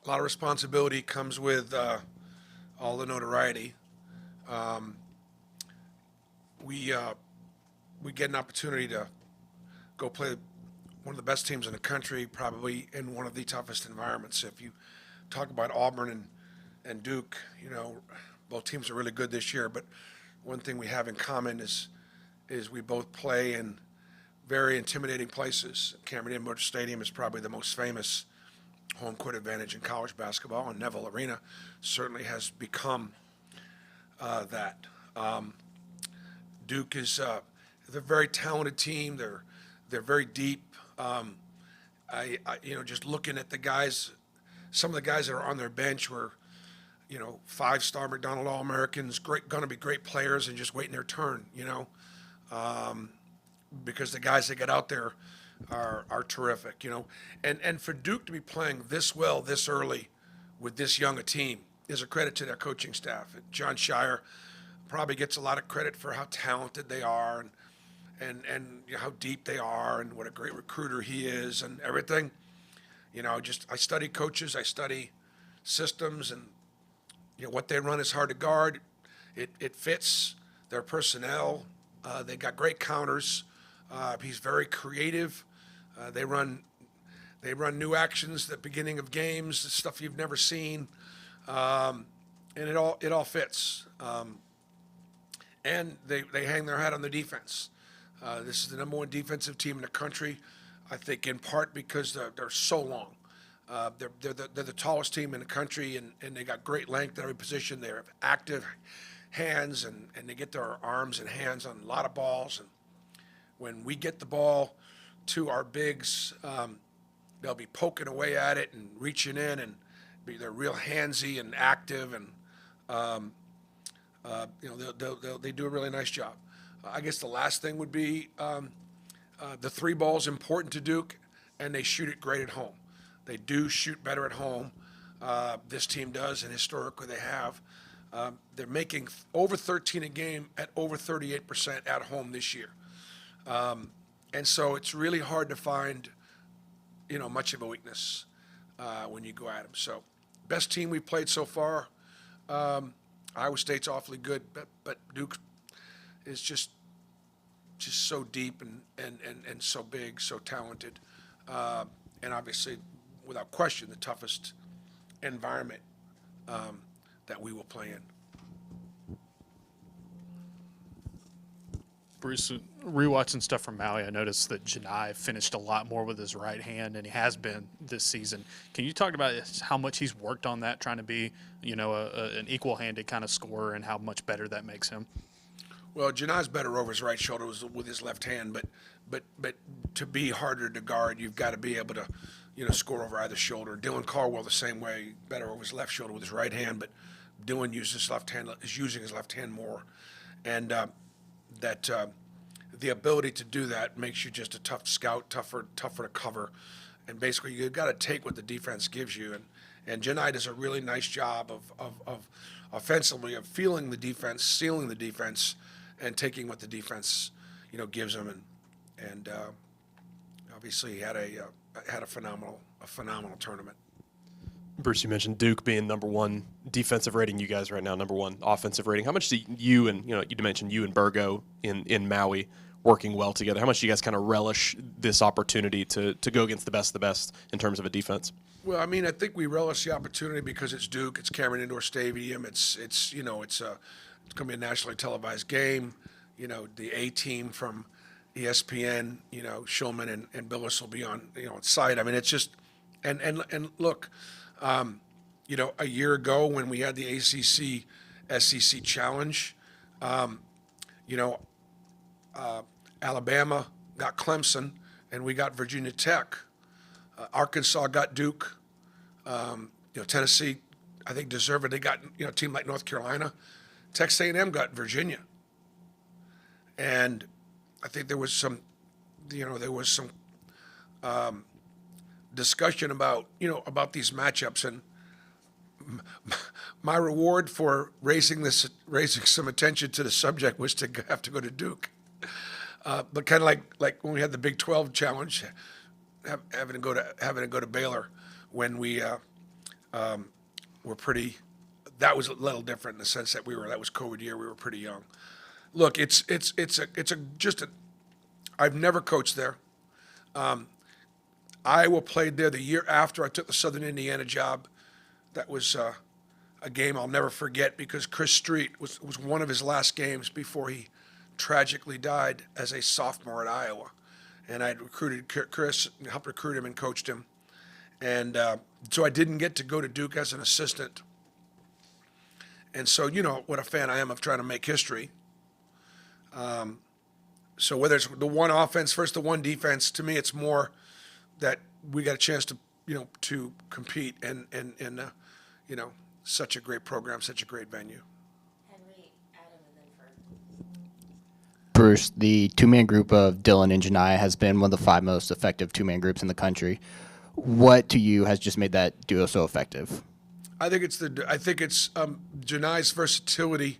A lot of responsibility comes with all the notoriety. Um, we uh, we get an opportunity to go play one of the best teams in the country, probably in one of the toughest environments. If you talk about Auburn and Duke, both teams are really good this year. But one thing we have in common is we both play in very intimidating places. Cameron Indoor Stadium is probably the most famous home court advantage in college basketball, and Neville Arena certainly has become that. Um, Duke is they're a very talented team. They're very deep. Just looking at the guys, some of the guys that are on their bench were, five-star McDonald All-Americans, going to be great players and just waiting their turn. Because the guys that get out there are terrific. And for Duke to be playing this well this early with this young a team is a credit to their coaching staff. John Shire probably gets a lot of credit for how talented they are and how deep they are and what a great recruiter he is and everything. I study coaches, I study systems, and what they run is hard to guard. It fits their personnel. They got great counters. He's very creative. They run new actions at the beginning of games, stuff you've never seen, and it all fits. And they hang their hat on the defense. This is the number one defensive team in the country, I think in part because they're so long. They're the tallest team in the country, and they got great length at every position. They have active hands, and they get their arms and hands on a lot of balls. And when we get the ball to our bigs, they'll be poking away at it and reaching in, and they're real handsy and active, and they do a really nice job. I guess the last thing would be the three ball is important to Duke, and they shoot it great at home. They do shoot better at home. This team does, and historically they have. They're making over 13 a game at over 38% at home this year. And so it's really hard to find, much of a weakness when you go at them. So best team we've played so far. Iowa State's awfully good, but Duke is just so deep and so big, so talented, and obviously, without question, the toughest environment that we will play in. Bruce, rewatching stuff from Maui, I noticed that Janai finished a lot more with his right hand, and he has been this season. Can you talk about how much he's worked on that, trying to be, an equal-handed kind of scorer, and how much better that makes him? Well, Janai's better over his right shoulder with his left hand, but to be harder to guard, you've got to be able to, score over either shoulder. Dylan Caldwell the same way, better over his left shoulder with his right hand, but Dylan is using his left hand more, and the ability to do that makes you just a tough scout, tougher to cover, and basically you've got to take what the defense gives you, and Janai does a really nice job of offensively of feeling the defense, sealing the defense, and taking what the defense gives him, and obviously he had a phenomenal tournament. Bruce, you mentioned Duke being number one defensive rating. You guys right now number one offensive rating. How much do you and you mentioned you and Burgo in Maui working well together? How much do you guys kind of relish this opportunity to go against the best of the best in terms of a defense? Well, I mean, I think we relish the opportunity because it's Duke, it's Cameron Indoor Stadium, it's going to be a nationally televised game. The A team from ESPN, Shulman and Billis will be on site. I mean, it's just and look. A year ago when we had the ACC SEC challenge, Alabama got Clemson and we got Virginia Tech. Arkansas got Duke. Tennessee, I think, deservedly got a team like North Carolina. Texas A&M got Virginia. And I think there was some discussion about these matchups, and my reward for raising some attention to the subject was to have to go to Duke. But kind of like when we had the Big 12 challenge, having to go to Baylor when we were pretty. That was a little different in the sense that that was COVID year. We were pretty young. Look, it's just a. I've never coached there. Iowa played there the year after I took the Southern Indiana job. That was a game I'll never forget because Chris Street was one of his last games before he tragically died as a sophomore at Iowa. And I'd recruited Chris, helped recruit him and coached him. And so I didn't get to go to Duke as an assistant. And so, you know what a fan I am of trying to make history. So whether it's the one offense versus the one defense, to me it's more that we got a chance to, to compete and such a great program, such a great venue. Henry, Adam, and then Ferg. Bruce, the two-man group of Dylan and Janai has been one of the 5 most effective two-man groups in the country. What to you has just made that duo so effective? I think it's Janai's versatility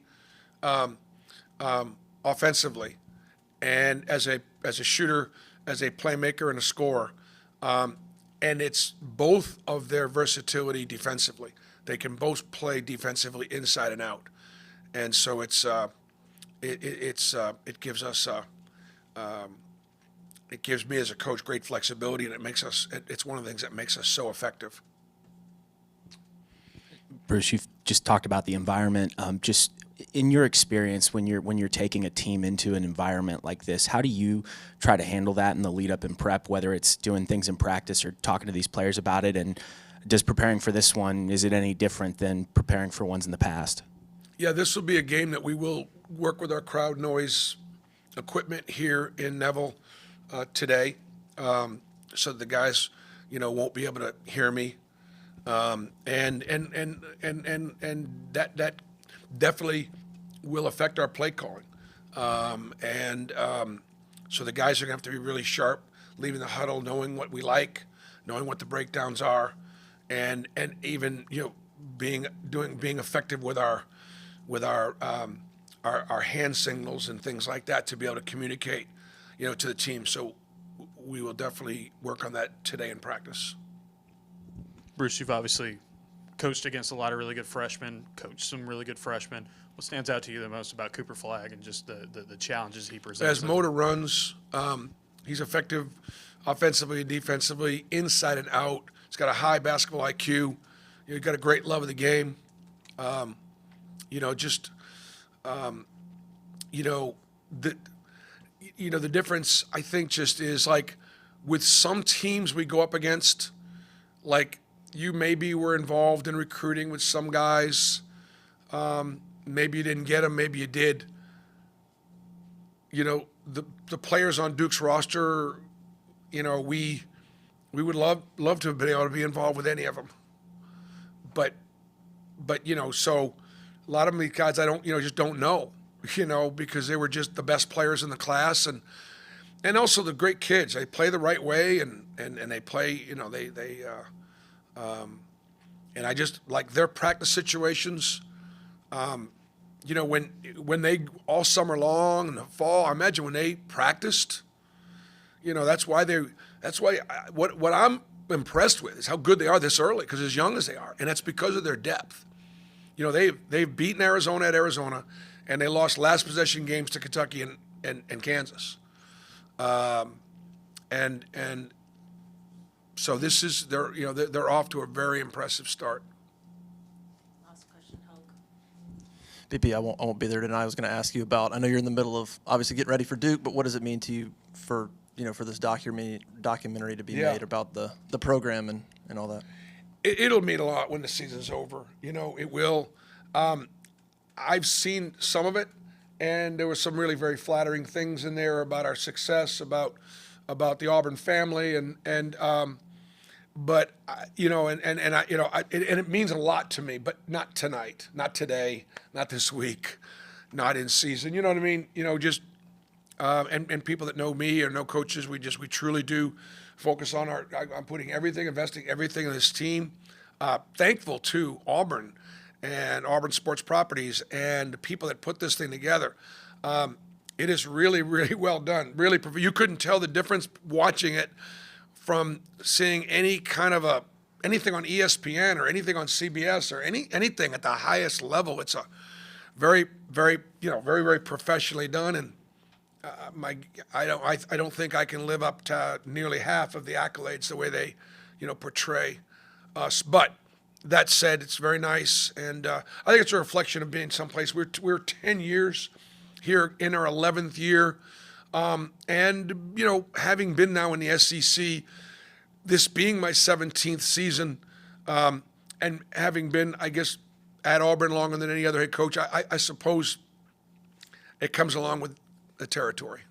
offensively, and as a shooter, as a playmaker, and a scorer, and it's both of their versatility defensively. They can both play defensively inside and out, and so it gives us it gives me as a coach great flexibility, and it's one of the things that makes us so effective. Bruce, you've just talked about the environment. Just in your experience, when you're taking a team into an environment like this, how do you try to handle that in the lead up and prep, whether it's doing things in practice or talking to these players about it? And does preparing for this one, is it any different than preparing for ones in the past? Yeah, this will be a game that we will work with our crowd noise equipment here in Neville today, so the guys, won't be able to hear me, and that definitely will affect our play calling, so the guys are gonna have to be really sharp, leaving the huddle, knowing what we like, knowing what the breakdowns are, and even being effective with our hand signals and things like that to be able to communicate, to the team. So we will definitely work on that today in practice. Bruce, you've obviously coached against a lot of really good freshmen, coached some really good freshmen. What stands out to you the most about Cooper Flagg and just the challenges he presents? As motor runs, he's effective offensively and defensively, inside and out. He's got a high basketball IQ. He's got a great love of the game. The difference I think just is like with some teams we go up against, like you maybe were involved in recruiting with some guys. Maybe you didn't get them, maybe you did. The players on Duke's roster, we would love to have been able to be involved with any of them. But so a lot of these guys I don't, just don't know, because they were just the best players in the class, and also the great kids. They play the right way, and they play, and I just like their practice situations. When they all summer long in the fall, I imagine when they practiced, what I'm impressed with is how good they are this early, because as young as they are, and that's because of their depth. They've beaten Arizona at Arizona, and they lost last possession games to Kentucky and Kansas. And so this is they're off to a very impressive start. Last question, Hoke. BP, I won't be there tonight. I was going to ask you about. I know you're in the middle of obviously getting ready for Duke, but what does it mean to you for this documentary to be made about the program and all that? It'll mean a lot when the season's over. It will. I've seen some of it, and there were some really very flattering things in there about our success, about the Auburn family, and it means a lot to me, but not tonight, not today, not this week, not in season. You know what I mean? And people that know me or know coaches, we truly do focus on I'm putting everything, investing everything in this team. Thankful to Auburn and Auburn Sports Properties and the people that put this thing together. It is really, really well done. Really, you couldn't tell the difference watching it from seeing any kind of a anything on ESPN or anything on CBS or anything at the highest level. It's a very, very, very, very professionally done, and I don't think I can live up to nearly half of the accolades the way they, portray us. But that said, it's very nice, and I think it's a reflection of being someplace. We're 10 years here in our 11th year, and having been now in the SEC, this being my 17th season, and having been, I guess, at Auburn longer than any other head coach, I suppose it comes along with the territory.